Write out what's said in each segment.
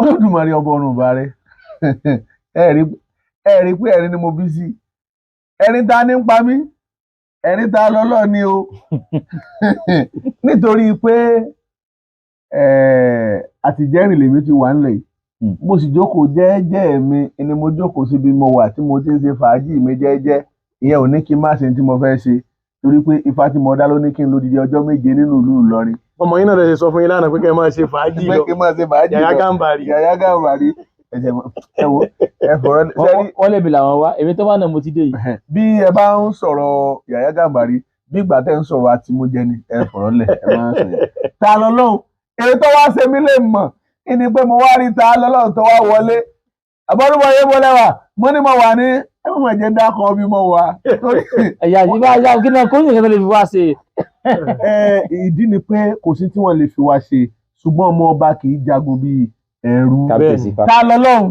Olódùmarè ọba ọ̀run ọba rẹ̀ ẹ rí pé ẹ̀rín ni mo bí sí ẹ̀rín ta ní ń pa mí ẹ̀rín ta lọ́lọ́ ni o nítorí pé àtijẹ́rìn lèmi ti wà ńlẹ̀ yìí mo sì jókòó jẹ́ẹ́jẹ́ mi ni mo jókòó síbi mo wà tí mo ti ń ṣe fàájì mi jẹ́ẹ́jẹ́ ìyẹn ò ní kí n má ṣe tí mo fẹ́ ṣe torí pé ifá tí mo dá ló ní kí n lo didi ọjọ́ 7 nínú ìlú Ìlọrin. ọmọ yín náà lè sọ fún yín lánàá pé kẹ́ ẹ máa ṣe fàájì lọ kí n máa ṣe fàájì lọ Yàyà Gàmbàrí ẹ wo ẹ fọ̀rọ̀ sẹ́rí. wọ́n lè bi làwọn wá èmi tó bá nà mo ti dé yìí. bí ẹ bá ń sọ̀rọ̀ Yàyà Gàmbàrí bí ìgbà tẹ́ ń sọ̀rọ̀ àtìmọ́jẹ ni ẹ fọ̀rọ̀ lẹ̀ ẹ máa ń sọ yẹn. ta lọ́lọ́run èyí tó wá ṣe mí lè mọ̀ kí ni pé mo wá rí ta lọ́lọ́run tó wá wọlé àbọ̀dúnmọ̀ yé mo lẹ́wà mo ní mo wà ní ẹ mọ̀ mọ̀ jẹ́ dákọ̀ bí mo wà. ẹ̀yà yìí bá yá kí náà kó ní ìkẹtẹ lè fi wá ṣe. ìdí ni pé kò sí tí wọ́n lè fi wá ṣe ṣùgbọ́n ọmọ ọba kì í jagun bíi ẹrú. ta lọ́lọ́run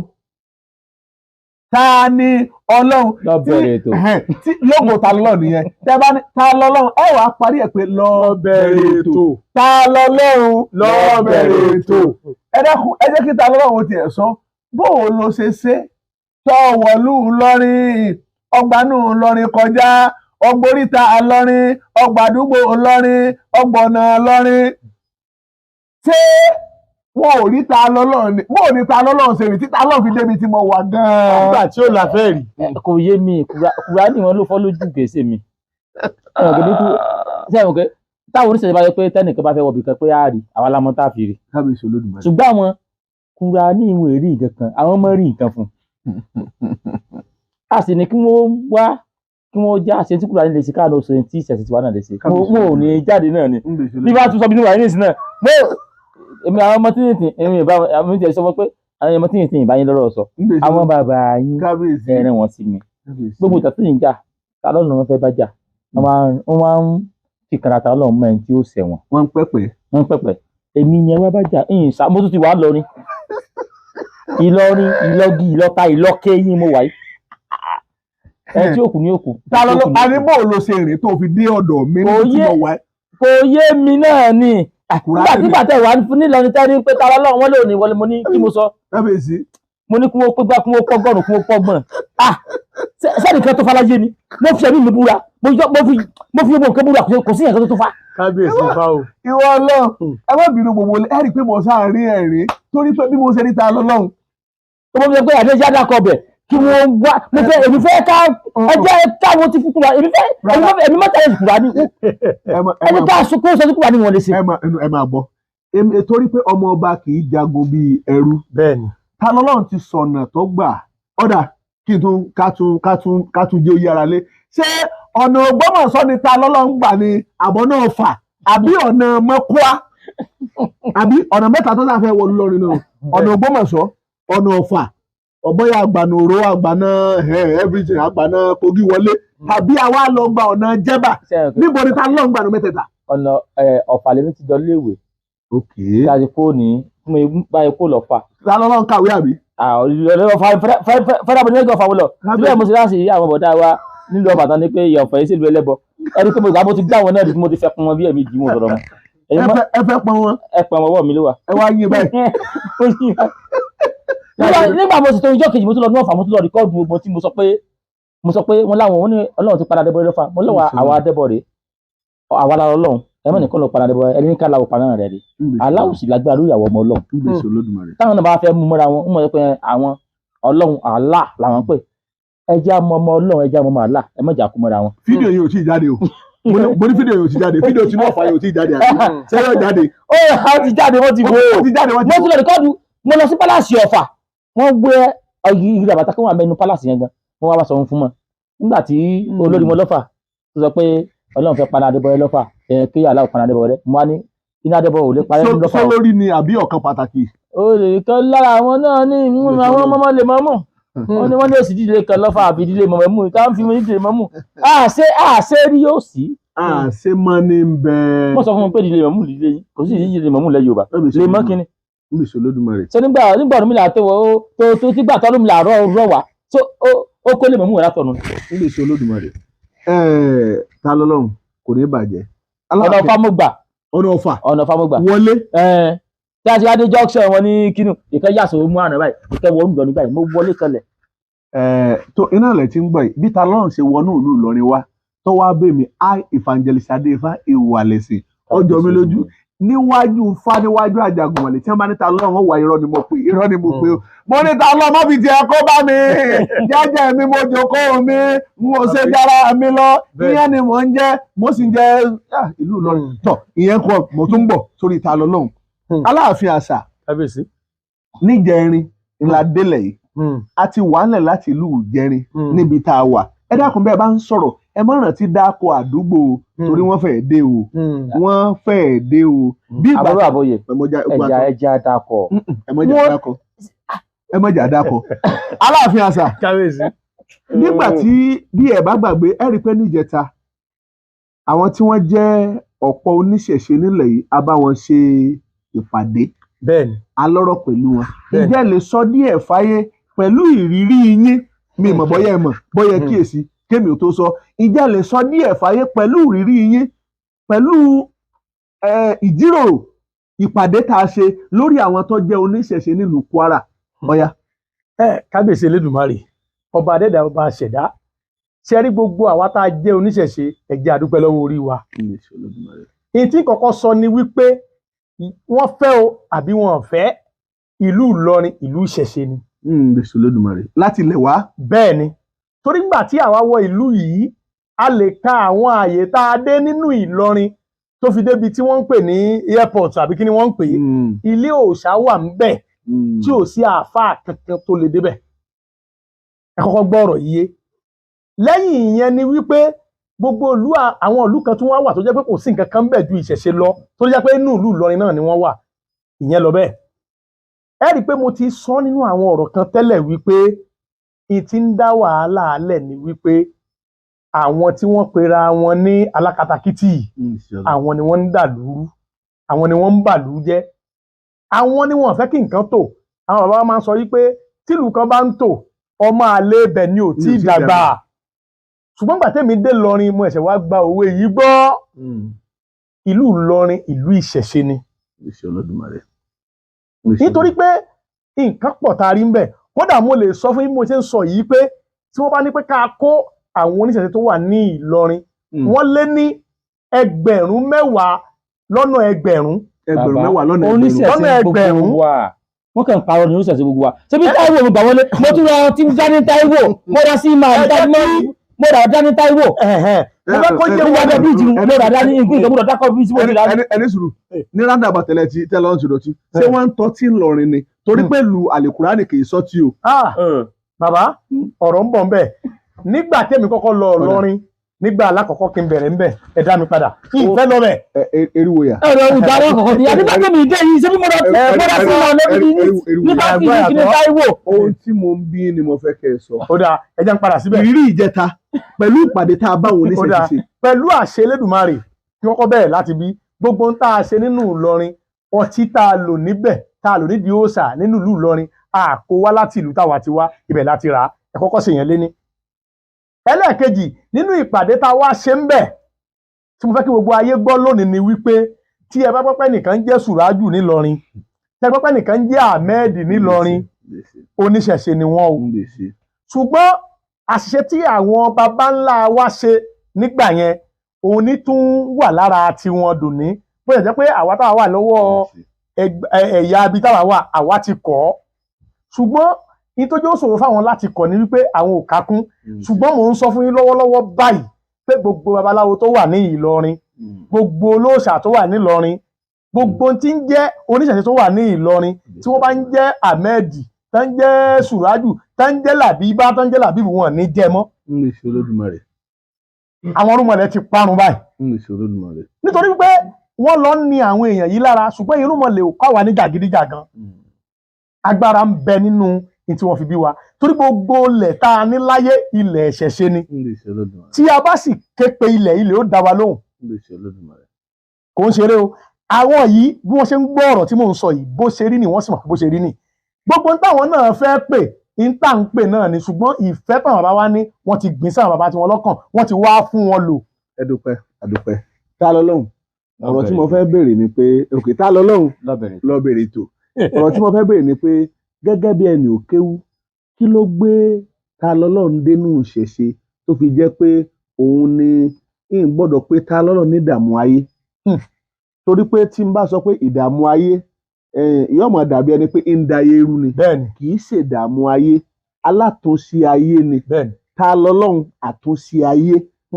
ta ni Ọlọ́run lọ́bẹ̀rẹ̀ ètò lóògùn ta lọ́lọ́run nìyẹn tẹ́ bá ní ta lọ́lọ́run ẹ wàá parí ẹ̀ pé lọ́bẹ̀rẹ̀ ètò ta lọ́lọ́run lọ́bẹ̀rẹ̀ ètò ẹ dákun ẹ jẹ́ kí ta lọ́lọ́run tiẹ̀ sọ bó o lo ṣe tọ́wọ̀lú Ìlọrin ọgbànú Ìlọrin kọjá ọgbóríta Ìlọrin ọgbàdúgbò Ìlọrin ọgbọ̀nà Ìlọrin ṣé wọn ò rí ta lọ́lọ́run ni wọn ò ní ta lọ́lọ́run ṣe rí tí ta lọ́lọ́run fi débi tí mo wà gan-an. nígbà tí ó là fẹ́ rí. kò yé mi Kùránì wọn ló fọ́ lójú gbèsè mi. táwọn oníṣẹ̀ṣẹ̀ bá yẹ pé tẹ́nìkan bá fẹ́ wọ̀ bìkan pé á rí àwa la mọ̀ tá a fi rí. kábíyèsí Olódùmarè. ṣùgbọ́n àwọn Kùránì ìwé rí nǹkan kan àwọn ọmọ rí nǹkan fún a sì ní kí wọ́n já ṣe tí Kùránì lè ṣe káàdó ṣe tí ìṣẹ̀ṣẹ̀ tiwa náà lè ṣe wọn ò ní jáde náà ni bí bá tún sọ bí níwáyé nìsín náà èmi àwọn ọmọ tí yìnyín èmi ìbá àwọn ìjẹ sọ pé àwọn ọmọ tí yìnyín ìbá yín lọ́rọ̀ sọ àwọn bàbá yín ẹ̀rẹ̀ wọn sí mi gbogbo ìtàkùn yìí ń jà ta lọ́nà wọn fẹ́ bá jà wọ́n máa ń fi kàràtà Ọlọ́run mẹ́rin tí ó ṣẹ̀wọ̀n wọ́n ń pẹ́pẹ́ èmi ni ẹ wá bá jà mo tún ti wà lọrin Ìlọrin Ìlọgi Ìlọta Ìlọkẹ yín mo wà yìí ẹ tí òkú ní òkú. ta ló arígbó ló ṣe rìn tó fi dé ọ̀dọ̀ mi ní tí mo wà. kò yé mi náà ni nígbà tẹ wà nílọrin tẹ́rí pé ta lọ́wọ́ wọn lè ní wọlé mo ní kí mo sọ mo ní kí wọ́n pé gbá kí wọ́n pọ́gọ́rùn kí wọ́n pọ́gbọ̀n sẹ́ni kan tó faláyé ni mo fi ẹ̀mí mi búra mo fi gbogbo nǹkan búra kò sí nǹkan tó fa. kábíyèsí fa o. ìwọ Ọlọ́run ẹ má bínú gbogbo ẹ rí i pé mo sáà rí ẹ̀rín torí pé bí mo ṣe ní ta lọ́lọ́run. ó mọ̀ mi pé àdé jáde akọ bẹ̀ kí wọ́n wá mo fẹ́ èmi fẹ́ ká ẹjẹ́ káwọn ti fún Kùránì èmi mọ́ta yẹn Kùránì ẹni ká sọ pé ó sọ sí Kùránì wọn lè ṣe. ẹ máa gbọ́ torí pé ọmọ ọba kì í jagun bíi ẹrú. bẹ́ẹ̀ni. ta lọ́lọ́run ti sọ̀nà tó gbà ọ̀dà kí n tún ká tún jẹ́ oyè ara lé ṣé ọ̀nà Ògbómọ̀ṣọ́ ni ta lọ́lọ́run gbà ní àbọ̀ náà fà àbí ọ̀nà Mọ́kúá àbí ọ̀nà mẹ́ta tó sáfẹ́ wọ Ìlọrin náà ọ̀nà Ògbómọ̀ṣọ́ ọ̀nà Ọ̀fà ọ̀bọ̀yà àgbàna òró àgbàna everything àgbàna Kogi wọlé tàbí àwa lọ gba ọ̀nà Jẹ́bà níbo ni ta lọ́lọ́run gbà ní mẹ́tẹ̀ẹ̀ta. ọ̀nà Ọ̀fà lèmi ti jọ léèwé láti fóònù fún mi báyìí kó lọ fà. ta lọ́lọ́run kàwé àbí. fẹ́rẹ́ bọ̀ ní ẹgbẹ́ Ọ̀fà wọlọ síbẹ̀ mo ti láti àwọn bọ̀dá wa nílùú Ọbàtán ní pé ìyá Ọ̀fà yìí sílùú ẹlẹ́bọ ẹni pé mo ti gbá wọn náà mo ti fẹ́ pọn wọn bí ẹ̀mí jì wọn sọ̀rọ̀ wọn. ẹ fẹ́ pọn wọn. ẹ pọn ọwọ́ mi ló wà. ẹ wá yín báyìí. nígbà mo sì tó ijọ́ kejì mo tún lọ ní Ọ̀fà mo tún lọ rìkọ́ọ̀dù gbogbo tí mo sọ pé wọn láwọn wọn ní Ọlọ́run ti padà débọ̀ lọ́fà mo lọ́wọ́ àwa débọ̀ rè àwa lára Ọlọ́run ẹ mọ̀ nìkan lọ padà débọ̀ ẹni ní ká láwọ padà rẹ̀ rè aláwọ̀ sì lágbára lórí àwọn ọmọ Ọlọ́run táwọn náà bá fẹ́ mú mọ́ra wọn mọ̀ pé àwọn Ọlọ́run Allah làwọn pè ẹjẹ́ ọmọ Ọlọ́run ẹjẹ́ ọmọ Allah ẹ mọ̀jà kú mọ́ra wọn. fídíò yìí ò tí ì jáde o mo ní fídíò yìí ò tí ì jáde fídíò tí náà fà yìí ò tí ì jáde àbí sẹ́yọ̀ jáde. ó ti jáde wọ́n ti wo mo ti lọ rìkọ́ọ̀dù mo lọ sí pálásì Ọ̀fà wọ́n gbé ìrìn àbàtà kan wà mẹ́nu pálásì yẹn gan wọ́n wá sọ fún mọ́ nígbà tí olórí mo lọ́fà tó sọ pé Ọlọ́run fẹ́ padà Adébọ̀rẹ́ lọ́fà kí aláwọ̀ padà Adébọ̀rẹ́ mo wá ní iná Adébọ̀rẹ́ ò lè parẹ́ ní lọ́fà. sọlórí ni àbí ọ̀kan pàtàkì. ó lè kọ́ lára àwọn náà ní àwọn ọmọ lè mọ́ mọ́ wọ́n ní wọ́n ní òsì dídílé kan lọ́fà àbí dídílé mọ̀mọ́ mú ká ń fi mọ́ dídílé mọ́ mú àṣẹ rí yóò sí. àṣẹ mọ́ ní bẹ́ẹ̀. wọ́n sọ fún mi pé dídílé mọ̀mú dídílé yìí kò sí dídílé mọ̀mú lẹ́ Yorùbá lè mọ́ kínní. níbi Olódùmarè. ṣé nígbà ọdún mi là tó tí gbà tọ́dún mi là rọ̀ wá ó kó lè mọ̀mú rẹ̀ látọ̀nù. níbi Olódùmarè. ta lọ́lọ́run kò ní bàjẹ́. ọ̀nà Ọ̀fà mo gbà. ọ̀nà Ọ̀fà mo gbà. wọlé. tí a ti wá dé junction wọn ní kínú ìkan yàsọ mú àná báyìí ìkan wọnú Ìlọrin báyìí mo wọlé kanlẹ̀. tó iná ilẹ̀ tí ń gbọ́ yìí bí ta lọ́run ṣe wọnú ìlú Ìlọrin wá tó wá bẹ̀ mí evangelist Adéfá ìwàlẹ̀sìn ọjọ́ mi lójú níwájú níwájú Àjàgùnmọ̀lẹ̀ tí wọ́n bá ní ta lọ́run ó wà irọ́ ni mo pè ó mo ní ta lọ́run mọ́ fi tiẹ̀ kó bá mi jẹ́jẹ́ mi mo jókòó mi n ò ṣe dára mi lọ ìyẹn ni mò ń jẹ́ mo sì ń jẹ́ ìlú Ìlọrin tọ̀ ìyẹn kọ́ mo tún ń bọ̀ sórí ta lọ́lọ́run Aláàfin Asa níjẹrin ńlá délẹ̀ yìí a ti wà nílẹ̀ láti ìlú Ìjẹrin níbi tá a wà ẹ dákun bẹ́ẹ̀ bá ń sọ̀rọ̀ ẹ má rántí dáko àdúgbò torí wọ́n fẹ́ẹ́ dé o wọ́n fẹ́ẹ́ dé o. àbúrò àbòyè ẹja dákọ. ẹ mọ̀jà dákọ. Aláàfin Asa nígbà tí bí ẹ bá gbàgbé ẹ rí i pé níjẹta àwọn tí wọ́n jẹ́ ọ̀pọ̀ oníṣẹ̀ṣe nílẹ̀ yìí a bá wọn ṣe ìpàdé alọ́rọ̀ pẹ̀lú wọn. Ǹjẹ́ lè sọ díẹ̀ fáyé pẹ̀lú ìrírí yín mi mọ̀ bọ́yá ẹ mọ̀ bọ́yá kíyèsí kémi ò tó sọ ǹjẹ́ lè sọ díẹ̀ fáyé pẹ̀lú ìrírí yín pẹ̀lú ìjíròrò ìpàdé tá a ṣe lórí àwọn tó jẹ́ oníṣẹ̀ṣe nílùú Kwara bọ́yá. Kábíyèsí Elédùmarè ọba adẹ́dà ọba àṣẹ̀dá ṣe rí gbogbo àwa tá a jẹ́ oníṣẹ̀ṣe ẹ jẹ́ a dúpẹ́ lọ́wọ́ orí wa. Èyí tí kọ́kọ́ sọ ni wípé wọ́n fẹ́ o àbí wọn ò fẹ́ ìlú Ìlọrin ìlú ìṣẹ̀ṣe ni. Láti ilẹ̀ wá. Bẹ́ẹ̀ ni torí nígbà tí àwa wọ ìlú yìí a lè ka àwọn ààyè tá a dé nínú Ìlọrin tó fi débi tí wọ́n ń pè ní airport àbí kí ni wọ́n ń pè é ilé òòṣà wà ń bẹ̀ tí ò sí àáfàá kankan tó lè débẹ̀. Ẹ kọ́kọ́ gbọ́ ọ̀rọ̀ yìí lẹ́yìn ìyẹn ni wípé gbogbo ìlú àwọn ìlú kan tí wọ́n wà tó jẹ́ pé kò sí nǹkan kan bẹ̀ ju ìṣẹ̀ṣe lọ tó jẹ́ pé inú ìlú Ìlọrin náà ni wọ́n wà ìyẹn lọ bẹ́ẹ̀. Ẹ rí i pé mo ti sọ nínú àwọn ọ̀rọ̀ kan tẹ́lẹ̀ wípé ìtí ń dá wàhálà alẹ̀ ni wípé àwọn tí wọ́n pera wọn ní alákatakítí àwọn ni wọ́n ń dà lúrú àwọn ni wọ́n ń bàlú jẹ́ àwọn ni wọ́n fẹ́ kí nǹkan tò àwọn bàbá máa ń sọ wípé tílù kan bá ń tò ọmọ àlè ibẹ̀ ni ò tí ì dàgbà ṣùgbọ́n gbà tẹ́mi dé Ìlọrin mo ẹ̀ṣẹ̀ wá gba òwe yìí gbọ́ ìlú Ìlọrin ìlú ìṣẹ̀ṣe ni nítorí pé nǹkan pọ̀ tá a rí ń bẹ̀ kódà mo lè sọ fún yín mo ṣe ń sọ yìí pé tí wọ́n bá ní pé ká kó àwọn oníṣẹ̀ṣe tó wà ní Ìlọrin wọ́n lé ní 10,000 lọ́nà ẹgbẹ̀rún wọ́n kàn parọ́ ní oníṣẹ̀ṣe gbogbo wa ṣé bí Táíwò mi gbà wọlé mo tún lọ tí Tani Táíwò mo dá sí máa mo dà Tani Táíwò mo fẹ́ kó jẹ́ wájú bíríjì mo dà dání nǹkan ìgbàgbọ́dọ̀ dákọ̀ bíríjì mo ti dá ẹni sùúrù ní rádà bàtẹ̀lẹ̀ tí tẹ́lọ̀ ń ṣòro tí ṣé wọ́n ń tọ́ tí ń lọrin ni torí pé lu àlèkùránì kì í sọ tí o. Bàbá ọ̀rọ̀ ń bọ̀ ń bẹ̀ nígbà tẹ́mi kọ́kọ́ lọ Ìlọrin nígbà alákọ̀ọ́kọ́ kí n bẹ̀rẹ̀ ń bẹ̀ ẹ dá mi padà ìfẹ́ lọ bẹ̀. Eriwo ya. ẹ̀rọ ìdarí ọkọ̀ ni àdìgbà tó mi dé yìí ṣé bí mo dá sí wọn lórí nípa kí ni Táíwò. ohun tí mo ń bí ni mo fẹ́ kẹ́ ẹ sọ. ó dáa ẹ jẹ́ n padà síbẹ̀. ìrírí ìjẹta pẹ̀lú ìpàdé tá a bá wọn oníṣẹ́ ṣe. pẹ̀lú àṣẹ Elédùmarè kí wọ́n kọ́ bẹ̀rẹ̀ láti bí gbogbo ń tá a ṣe nínú Ìlọrin ọtí tá a lò níbẹ̀ tá a lò nídìí òòṣà nínú ìlú Ìlọrin àkó wá láti ìlú táwa ti wá ibẹ̀ láti rà á ẹ kọ́kọ́ ṣèyàn lé ní. ẹlẹ́ẹ̀kejì nínú ìpàdé tá a wá ṣe ń bẹ̀ tí mo fẹ́ kí gbogbo ayé gbọ́ lónìí ni wípé tí ẹ bá pẹ́pẹ́ nìkan jẹ́ Sùrájù nílọrin tí ẹ bá pẹ́pẹ́ nìkan jẹ́ Ahmed nílọrin oníṣẹ̀ṣe ni wọ́n o ṣùgbọ́n àṣìṣe tí àwọn baba ńlá wa ṣe nígbà yẹn òun ní tún wà lára tiwọn dòní bó ṣe jẹ́ pé àwa táwa wà lọ́wọ́ ẹ̀yà abi táwa wà àwa ti kọ́ ṣùgbọ́n nítorí ó ṣòro fáwọn láti kọ̀ ní wípé àwọn ò kákún ṣùgbọ́n mò ń sọ fún yín lọ́wọ́lọ́wọ́ báyìí pé gbogbo babaláwo tó wà ní Ìlọrin gbogbo olóòṣà tó wà ní Ìlọrin gbogbo tí ń jẹ́ oníṣẹ̀ṣe tó wà ní Ìlọrin tí wọ́n bá ń jẹ́ Ahmed tó ń jẹ́ Sùrájù tó ń jẹ́ Làbíbá tó ń jẹ́ Làbíbù wọn ní jẹ mọ́. àwọn orúnmọlẹ̀ ti parun báyìí nítorí pé wọ́n lọ ní àwọn èèyàn yìí lára ṣùgbọ́n irúnmọlẹ̀ ò kọ́ wa ní jàgídíjàgan agbára ń bẹ nínú tí wọ́n fi bí wa torí gbogbo ilẹ̀ tá a ní láyé ilẹ̀ ìṣẹ̀ṣe ni tí a bá sì ké pe ilẹ̀ ó dá wa lóhùn kò ń ṣeré o àwọn yìí bí wọ́n ṣe ń gbọ́ ọ̀rọ̀ tí mò ń sọ yìí bó ṣe rí ni wọ́n sì mọ̀ bó ṣe rí ni gbogbo táwọn náà fẹ́ pè ń tà ń pè náà ni ṣùgbọ́n ìfẹ́ táwọn bàbá wa ní wọ́n ti gbìn sáwọn bàbá tí wọ́n lọ́kàn wọ́n ti wá fún wọn lò. ẹ dúpẹ́ tá a lọ lọ́hùn ọ̀rọ̀ tí mo fẹ́ béèrè ni pé òkè tá lọ́lọ́run lọ béèrè tó ọ̀rọ̀ tí mo fẹ́ béèrè ni pé gẹ́gẹ́ bí ẹni ò kéwú kí ló gbé tá lọ́lọ́run dénú ìṣẹ̀ṣe tó fi jẹ́ pé òun ni ń gbọ́dọ̀ pé tá lọ́lọ́run ní ìdààmú ayé torí pé tí n bá sọ pé ìdààmú ayé yóò máa dàbí ẹni pé ń da ayé rú ni kì í ṣe ìdààmú ayé alátúnṣe ayé ni tá lọ́lọ́run àtúnṣe ayé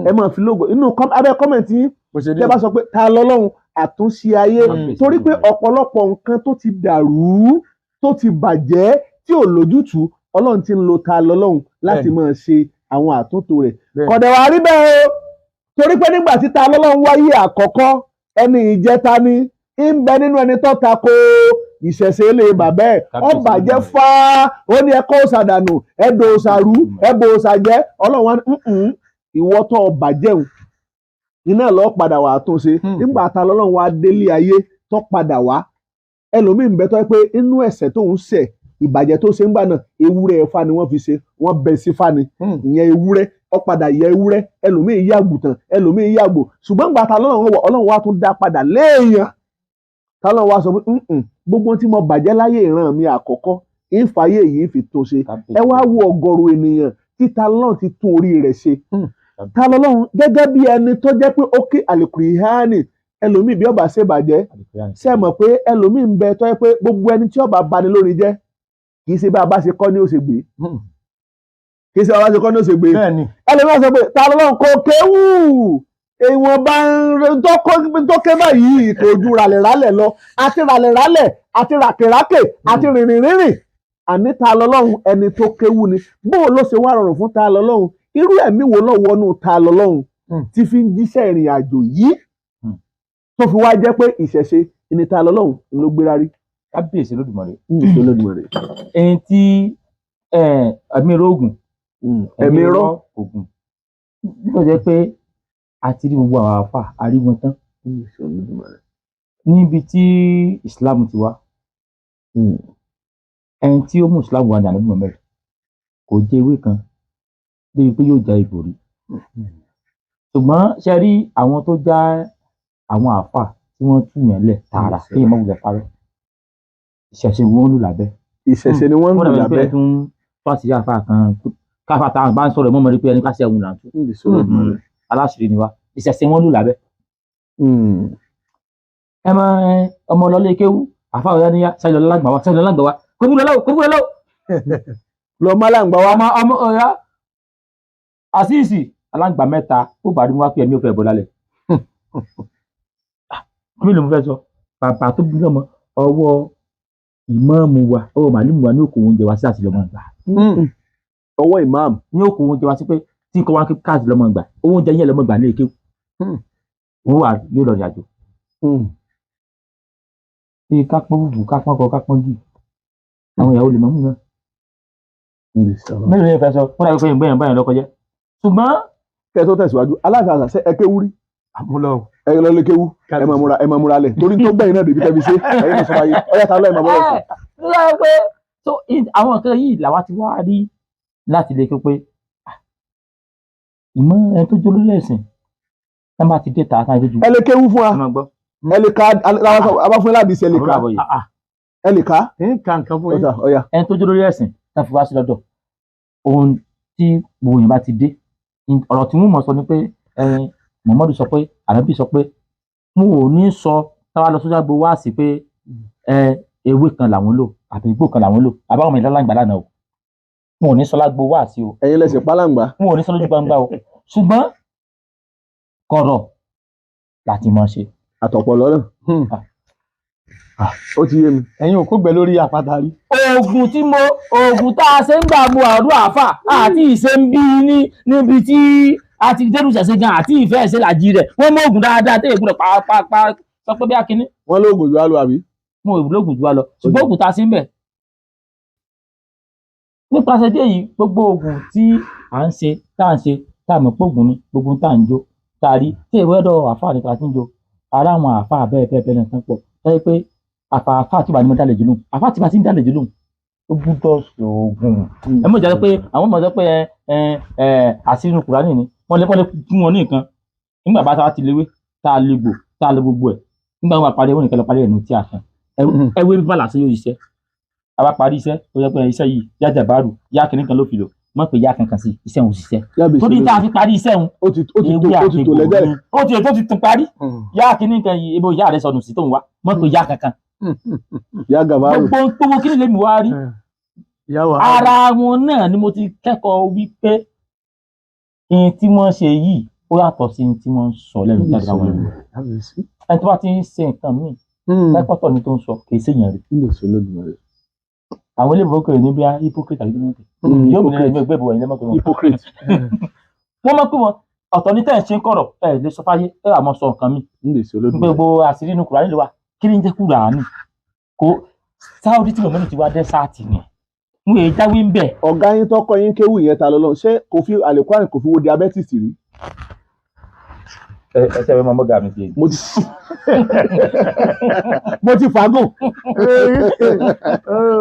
ẹ máa fi lógo inú abẹ́ kọ́mẹ̀ntì tẹ́ bá sọ pé tá lọ́lọ́run àtúnṣe ayé torí pé ọ̀pọ̀lọpọ̀ nǹkan tó ti dàrú tó ti bàjẹ́ tí ò lójútùú ọlọ́run ti ń lo tá lọ́lọ́run láti máa ṣe àwọn àtúntò rẹ̀ kọ̀dẹ̀ wá rí bẹ́ẹ̀ o torí pé nígbà tí tá lọ́lọ́run wáyé àkọ́kọ́ ẹni ìjẹta ni ń bẹ nínú ẹni tó tako ìṣẹ̀ṣe ilé bàbá ẹ̀ ó bàjẹ́ fáá ó ní ẹ̀kọ́ òsàdànù ẹ̀dọ̀ òsàrú ẹ̀bọ̀ òsàjẹ́ ọlọ́run wá ní ìwọ tó bàjẹ́ òun iná lọ padà wà tún ṣe nígbà tá lọ́lọ́run wá délé ayé tó padà wá ẹlòmíì ń bẹ tó pé inú ẹ̀ṣẹ̀ tó ń ṣẹ̀ ìbàjẹ́ tó ṣe ń gbà náà ewúrẹ́ ẹ̀fà ni wọ́n fi ṣe wọ́n bẹ sí fani ìyẹn ewúrẹ́ ó padà yẹ ewúrẹ́ ẹlòmíì yá àgùntàn ẹlòmíì yá àgbò ṣùgbọ́n gbà tá lọ́lọ́run wọ̀ ọlọ́run wá tún dá padà léèyàn tá lọ́lọ́run wá sọ pé gbogbo tí mo bàjẹ́ láyé ìran mi àkọ́kọ́ ìfàyè yìí fi tún ṣe ẹ wá wo ọ̀gọ̀rọ̀ ènìyàn tí tá lọ́lọ́run ti tún orí rẹ̀ ṣe tá lọ́lọ́run gẹ́gẹ́ bí ẹni tó jẹ́ pé ó ké àlùkùránì ẹlòmíì bí ọba ṣe bàjẹ́ ṣe mọ̀ pé ẹlòmíì ń bẹ tó yẹ pé gbogbo ẹni tí ọba bani lórí jẹ́ kì í ṣe bá a bá ṣe kọ́ ní ó ṣe gbé kì í ṣe bá a bá ṣe kọ́ ní ó ṣe gbé ẹlòmíì sọ pé tá lọ́lọ́run kò kéwù èèwọ̀n bá ń tó ké báyìí kò ju ràlẹ̀rálẹ̀ lọ àti ràlẹ̀rálẹ̀ àti ràkèràkè àti rìnrìnrìn àní tá lọ́lọ́run ẹni tó kéwù ni bóò ló ṣe wá rọrùn fún tá lọ́lọ́run irú ẹ̀mí wo náà wọnú tá lọ́lọ́run tí fi ń jíṣẹ́ ìrìn àjò yìí tó fi wá jẹ́ pé ìṣẹ̀ṣe ìní tá lọ́lọ́run ló gbéra rí. kábíyèsí Olódùmarè ẹni tí ẹ̀mí rọ ògùn ẹ̀mí rọ ògùn nígbà jẹ́ pé a ti rí gbogbo àwọn àfà àrí wọn tán níbi tí Islam ti wá ẹni tí ó mú Islam wà ní àná bímọ mẹ́rin kò jẹ ewé kan débi pé yóò já ìbò rí ṣùgbọ́n ṣe rí àwọn tó já àwọn àfà tí wọ́n tún yàn lẹ̀ tààrà kéèyàn má wulẹ̀ parọ́ ìṣẹ̀ṣe wọn lù lábẹ́ ìṣẹ̀ṣe ni wọ́n lù lábẹ́ tún fásitì àfà kan káfà táwọn bá ń sọ̀rọ̀ mọ́mọ́ rí pé ẹni ká ṣe ẹ̀hún là ń tún aláṣìírí ni wá ìṣẹ̀ṣe wọn lù lábẹ́ ẹ mọ ọmọ ọlọ́lé kéwú àfà ọ̀yá níyà sáyẹn lọ́lá gbà wá kó búrẹ́ lọ́wọ́ lọ má láǹgbà wá ọmọ ọ̀yá àṣìṣì aláǹgbà mẹ́ta ó bá rí wọn pé ẹ̀mí ò fẹ́ bọ́ lálẹ́ kí ló ń fẹ́ sọ bàbá tó bí lọ́mọ ọwọ́ ìmáàmù wa ọwọ́ màálùmù wa ní òkú oúnjẹ wa sí àti lọ́mọ gbà ọwọ́ ìmáàmù ní òkú oúnjẹ wa sí pé tí kò wá káàdì lọ́mọ gbà owó oúnjẹ yẹn lọ́mọ gbà ní èké òun wà yóò lọ rìn àjò bí kápọ́n bùbù kápọ́n kọ kápọ́n gì àwọn ìyàwó lè mọ́mú náà mélòó yẹn fẹ́ sọ fúnra yóò fẹ́ yẹn báyìí lọ́kọjẹ́ ṣùgbọ́n kẹ́ tó tẹ̀síwájú Aláàfin Asa ẹ kéwú rí ẹ lọ lé kéwú ẹ máa múra lẹ̀ torí tó gbẹ̀yìn náà débi tẹ́bi ṣe ẹ̀yin náà sọ wáyé ọ̀yá ta lọ́ ẹ̀ máa bọ́ lọ́sùn. pé so àwọn nǹkan yìí làwa ti wá rí láti lè ké pé ìmọ̀ ẹni tó jóló lẹ́sìn ẹ máa ti dé tààtà ìdójú. ẹ lè kéwú fún wa ẹ lè ka abáfún ládìí ẹ lè ka ẹ lè ka nǹkan fún yín. ẹni tó jóló lẹ́sìn tá a fi wá sí lọ́dọ̀ ohun tí gbogbo yẹn bá ti dé ọ̀rọ̀ tí wọ́n mọ̀ sọ ni pé Muhammadu sọ pé Ànábì sọ pé mo ò ní sọ táwa lọ sójà gbowó wá sí pé ewé kan làwọn lò àbí igbó kan làwọn lò àbáwọn ọmọ ìlànà lánàá o mo ò ní sọ lágbo wá sí o. ẹ̀yin lẹsẹ pálàǹgbà. mo ò ní sọ lójú gbangba o ṣùgbọ́n kọ̀rọ̀ láti máa ṣe. àtọ̀pọ̀ lọ́nà ó ti yé mi. ẹ̀yin ò kó gbẹ lórí àpáta rí. oògùn tá a ṣe ń gbà mu àdúrà àfà àti ìṣe ń bí níbi tí a ti dẹrù ṣẹṣẹ gan àti ìfẹ́ ẹ̀ṣẹ̀ làjì rẹ̀ wọ́n mú oògùn dáadáa tẹ́lẹ̀ gbọ́dọ̀ pàápàá sọ pé bí akínní. wọ́n lóògùn jù wá lọ àbí. mo ò lóògùn jù wá lọ ṣùgbọ́n oògùn tá a ṣe ń bẹ̀. nípasẹ̀ dé yìí gbogbo oògùn tí à ń ṣe tá à ń ṣe tá à mọ̀ pé oògùn ni gbogbo tá à ń jó tá a rí tí ìwé ọ̀dọ̀ àfà nípa tí ń jó ara àwọn àfà bẹ́ẹ̀ náà tán pọ̀ tẹ́lẹ̀ pé àfà tí wà ní mo dálẹ̀ jù lóhùn àfà tí wà sí ń dálẹ̀ jù lóhùn ó gbúdọ̀ ṣoògùn ẹ mọ̀ jáde pé àwọn mọ̀ sọ pé àṣírí Kùránì ni wọ́n lè fún wọn ní nǹkan nígbà bá tá a ti léwé tá a lè gbò tá a lọ gbogbo ẹ̀ nígbà wọn parí ẹ̀ wọ́n nìkan lọ parí ẹ̀ nù tí a kan ẹwé bíbá làṣẹ yóò ṣiṣẹ́ a bá parí iṣẹ́ ó yẹ pé iṣẹ́ yìí yájà bárù yá kìnní kan ló fi lò mọ̀ pé yá kankan sí iṣẹ́ òun ṣiṣẹ́ torí tá a fi parí iṣẹ́ òun ó ti tó lẹ́gbẹ̀rẹ̀ ó ti tún parí yá kìnní kan yìí ebo ìyá rẹ̀ sọnù sí tóun wá mọ̀ pé yá kankan yá gàbárù gbogbo kí ni lèmi wá rí ara wọn náà ni mo ti kẹ́kọ̀ọ́ wípé ihun tí wọ́n ṣe yìí ó yàtọ̀ sí ihun tí wọ́n ń sọ lẹ́nu jáde àwọn ènìyàn ẹni tó bá ti ń ṣe nǹkan míì lẹ́pọ̀tọ̀ ni tó ń sọ kì í ṣèyàn rẹ̀ àwọn eléyìí kò ní bí i hypocrite àti hypocrite yóò bí ní ẹgbẹ́ ìbò ẹ̀yìn lẹ́mọ̀tò wọn hypocrite wọ́n mọ̀ pé wọn ọ̀tọ̀ ní tẹ̀ ń ṣe ń kọ̀rọ̀ ẹ̀ lè sọ fáyé ẹ̀ wà mọ́ sọ nǹkan mi gbogbo àṣírí inú Kùránì ló wà kí ni ń jẹ́ Kùránì kó sáwọ́dí tí mọ̀mọ́nì ti wá dẹ́sáàtì ni wọn èyí jáwé ń bẹ̀. ọ̀gá yín tọkọ yín kéwù yẹn ta lọ́lọ́ ṣé kò fi àlékún kò fi wo diabetes rí. ẹsẹ ìwé máa mọ́gà mi sí i. mo ti fagùn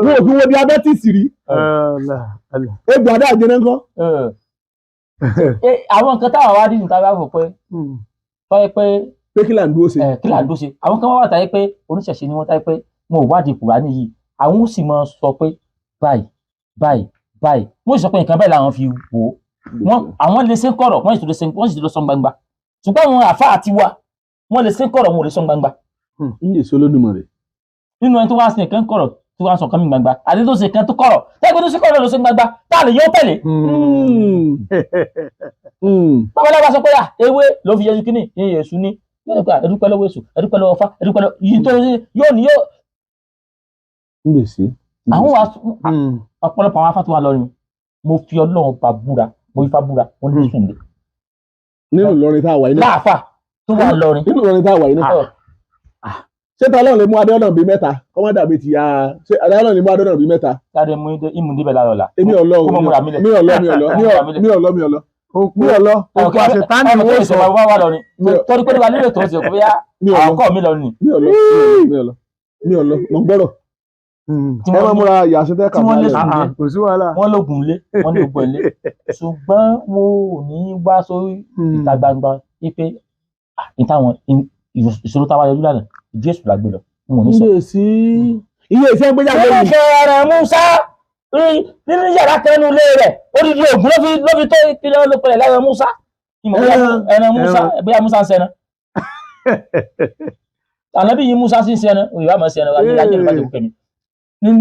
mo ò fi wo diabetes rí. egbò adá àjẹnà ńkọ́. àwọn nǹkan táwọn wá rí níta bá fò pé tọ́yẹ pé kí là ń dúró ṣe. kí là ń dúró ṣe àwọn kan wá táyé pé oníṣẹ̀ṣe ni wọ́n táyé pé wọn ò wádìí Kùránì yìí àwọn ó sì máa sọ pé báyìí wọ́n sì sọ pé nǹkan báyìí làwọn fi wò ó àwọn lè ṣe ń kọ̀rọ̀ wọ́n sì lè sọ gbangba ṣùgbọ́n àwọn àfa àti wa wọ́n lè ṣe ń kọ̀rọ̀ wọn ò lè sọ gbangba. ń lè sọ Olódùmarè. nínú ẹni tó wá sí nǹkan kọ̀rọ̀ tó wá sọ nǹkan mi gbangba àti tó ṣe nǹkan tó kọ̀rọ̀ tẹ́gbẹ́ tó ṣe kọ̀rọ̀ ló ṣe gbangba tá a lè yọ tẹ̀lé. babaláwa sọ pé ewé ló fi yẹjú kínní iye èṣù ní ẹdúpẹ́ lọ́wọ́ èṣù ẹdúpẹ́ lọ́wọ́ Ọ̀fà ẹdúpẹ́ lọ́wọ́ yìí tó yóò ní yóò. ń lè ṣe. àwọn wa ọ̀pọ̀lọpọ̀ àwọn afáàtúwà lọrin mo fi Ọlọ́run bá búra mo fi fa búra wọn ní sùn lé. nínú Ìlọrin tá a wà yìí náà. láàfà tó wà lọrin. nínú Ìlọrin tá a wà yìí náà. ṣé ta Ọlọ́run lè mú adéọ̀nà bíi mẹ́ta kọ́mọ́dà bíi ti ya ṣé adéọ̀nà lè mú adéọ̀nà bíi mẹ́ta. sáré mú ìmúdébẹ̀ lára ọ̀la. èmi ọ̀lọ́ òkè àṣetánì ni wọ́n sọ torí pé nípa nílò tó ń ṣe òkú yá àkọ́ mi lọ ni. mi ọ̀lọ́ mo gbọ́rọ̀ ẹ máa múra yàtọ̀ tẹ́ kàmá lẹ̀. kò sí wàhálà. wọ́n lóògùn lé wọ́n ní gbogbo ilé ṣùgbọ́n mo ò ní wá sórí ìta gbangba wípé ìtàwọn ìṣòro táwa yọjú lánàá Jésù la gbé lọ n ò ní sọ. iye ìfẹ́ gbéjà lórí. nínú ìfẹ́ ara Musa rí nínú yàrá kẹnu ilé rẹ̀ odidi ògùn ló fi tó ìpínlẹ̀ olópinlẹ̀ lára Musa ẹran Musa bóyá Musa ń sẹ́nu. ànábì yìí Musa sì ń sẹ́nu òyìnbá máa ń sẹ́nu ajé ló bá ti kú kẹ́mi.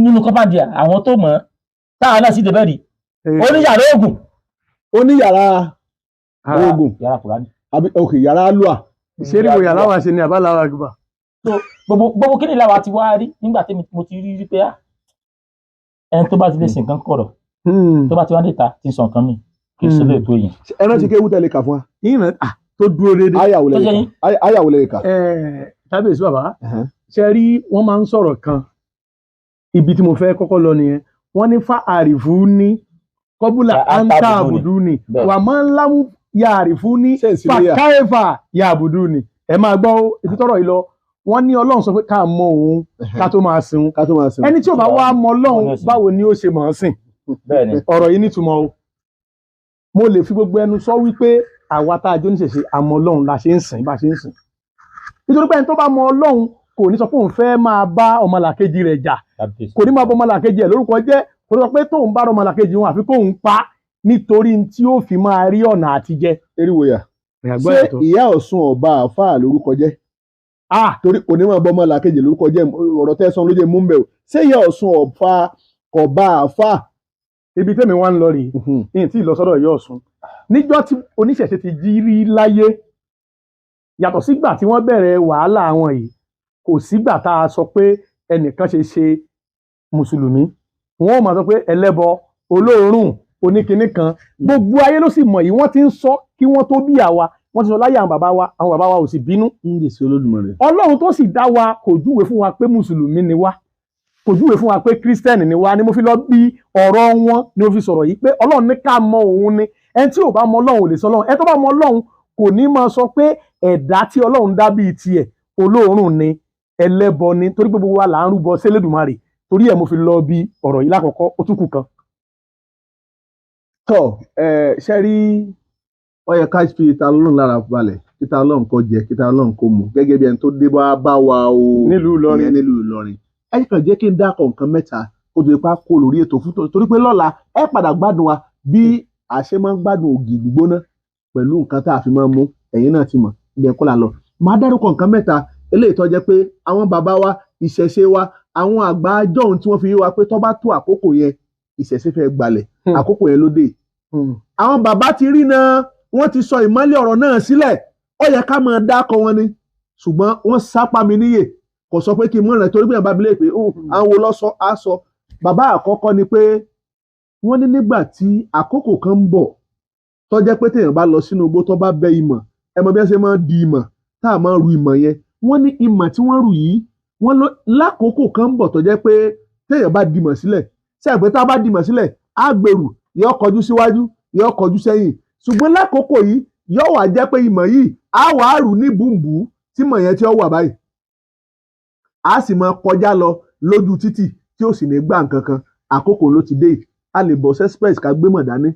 nínú kọ́pàdé àwọn tó mọ̀ táwọn náà sì débẹ̀ rí oníyàrá oògùn. oníyàrá oògùn yàrá Kùránì. ok yàrá lua. ìṣeré wo yàrá wa ṣe ni àbá làwọn àgbà. gbogbo kí ni làwọn ti wá rí nígbà tí mo ti rí pé ẹni tó bá ti lè ṣe nǹkan kọ̀rọ̀ tó bá ti wá níta ti sọ nǹkan mi kì í ṣe lè tó yẹn. ẹ rántí kéwú tẹ̀lé kà fún wa. ìyìn tó dúró déédéé. ayàwó lè kà. kábíyèsí bàbá ṣe rí wọ́n máa ń sọ̀rọ̀ kan ibi tí mo fẹ́ kọ́kọ́ lọ nìyẹn wọ́n ní fa àrífù ní kọ́bùlà anta àbùdú ni wà máa ń lámú ya àrífù ní fàkáẹ́fà ya àbùdú ni ẹ máa gbọ́ ibi tọ́rọ̀ yìí lọ wọ́n ní Ọlọ́run sọ pé ká mọ òun ká tó máa sìn ẹni tí ò bá wá mọ Ọlọ́run báwo ni ó ṣe mọ̀ ọ́n sìn ọ̀rọ̀ yìí nítumọ̀ o mo lè fi gbogbo ẹnu sọ wípé àwa tá a jó níṣẹ̀ṣe àmọ́ Ọlọ́run la ṣe ń sìn bá ṣe ń sìn nítorí pé ẹni tó bá mọ Ọlọ́run kò ní sọ pé òun fẹ́ máa bá ọmọlàkejì rẹ̀ jà kò ní máa bọ ọmọlàkejì ẹ̀ lórúkọ jẹ́ kò ní sọ pé tóun bá ọmọlàkejì wọn àfi kóun pa nítorí tí ó fi máa rí ọ̀nà àtijẹ. eriwoya ṣé ìyá Ọ̀ṣun ọba àáfàá lórúkọ jẹ́ torí kò ní máa bọ ọmọlàkejì lórúkọ jẹ́ ọ̀rọ̀ tẹ́sán ló jẹ́ mú bẹ̀ o ṣé ìyá Ọ̀ṣun ọba àáfàá. ibi tẹ́mi wá ń lọ rèé ní tí ì lọ sọ́dọ̀ ìyá Ọ̀ṣun níjọ́ tí oníṣẹ̀ṣe ti jí rí láyé yàtọ̀ sígbà tí wọ́n bẹ̀rẹ̀ wàhálà wọn yìí kò sígbà tá a sọ pé ẹnìkan ṣe mùsùlùmí wọn ò máa sọ pé ẹlẹ́bọ olóòórùn oníkinní kan gbogbo ayé ló sì mọ̀ yìí wọ́n ti ń sọ kí wọ́n tó bí àwa wọ́n ti sọ láyé àwọn bàbá wa ò sì bínú. Ọlọ́run tó sì dá wa kò júwe fún wa pé mùsùlùmí ni wá kò júwe fún wa pé kírísítẹ́nì ni wá ni mo fi lọ bí ọ̀rọ̀ wọn ni mo fi sọ̀rọ̀ yìí pé Ọlọ́run ní ká mọ òun ni ẹni tí ò bá mọ Ọlọ́run ò lè sọ Ọlọ́run ẹni tó bá mọ Ọlọ́run kò ní máa sọ pé ẹ̀dá tí Ọlọ́run dá bíi tiẹ̀ olóòórùn ni ẹlẹ́bọ ni torí gbogbo wa là ń rúbọ sẹ́lẹ̀dùmarè torí ẹ̀ mo fi lọ bí ọ̀rọ̀ yìí lákọ̀ọ́kọ́ ó tún kù kan. tọ ṣe rí ọyẹ ká fi ta lọ́rùn lára balẹ̀ kíta Ọlọ́run kó jẹ kíta Ọlọ́run kó mu gẹ́gẹ́ bí ẹni tó dé bá wa o nílùú Ìlọrin nílùú Ìlọrin ẹ kàn jẹ́ kí n dákọ̀ nǹkan mẹ́ta kó tó ipá kó lórí ètò fún torí pé lọ́la ẹ padà gbádùn wa bí a ṣe máa ń gbádùn ògì gbígbóná pẹ̀lú nǹkan tá a fi máa ń mú ẹ̀yin náà ti mọ̀ ibi ẹ̀kọ́ là lọ máa dárúkọ nǹkan mẹ́ta eléyìí tó jẹ́ pé àwọn bàbá wa ìṣẹ̀ṣe wa àwọn àgbà jọ̀hún tí wọ́n fi yé wa pé tó bá tó àkókò yẹn ìṣẹ̀ṣe fẹ́ gbalẹ̀ àkókò yẹn ló dé àwọn bàbá ti rí náà wọ́n ti sọ ìmọ́lẹ̀ ọ̀rọ̀ náà sílẹ̀ ó yẹ ká máa dákọ wọn ni ṣùgbọ́n wọ́n sápá mi níyè kò sọ pé kí n mọ̀ rẹ̀ torí bí wọn bá bilé pé àwọn wo lọ́sọ á sọ bàbá àkọ́kọ́ ni pé wọ́n ní nígbà tí àkókò kan ń bọ̀ tó jẹ́ pé téèyàn bá lọ sínú igbó tó bá bẹ ìmọ̀ ẹ mọ bí wọ́n ṣe máa di ìmọ̀ tá a máa ru ìmọ̀ yẹn wọ́n ní ìmọ̀ tí wọ́n rù yìí wọ́n lákòókò kan ń bọ̀ tó jẹ́ pé téèyàn bá dìmọ̀ sílẹ̀ sẹ́yìn pé tá a bá dìmọ̀ sílẹ̀ á gbèrú yóò kọjú síwájú yóò kọjú sẹ́yìn ṣùgbọ́n lákòókò yìí yóò wá jẹ́ pé ìmọ̀ yìí á wà á rù ní bùnbù tí mọ̀ yẹn tí ó wà báyìí á sì máa kọjá lọ lójú títì tí ó sì ní gbà nǹkan kan àkókò ló ti dé a lè bọ́ sẹ́spẹ̀s ká gbé mọ̀ dání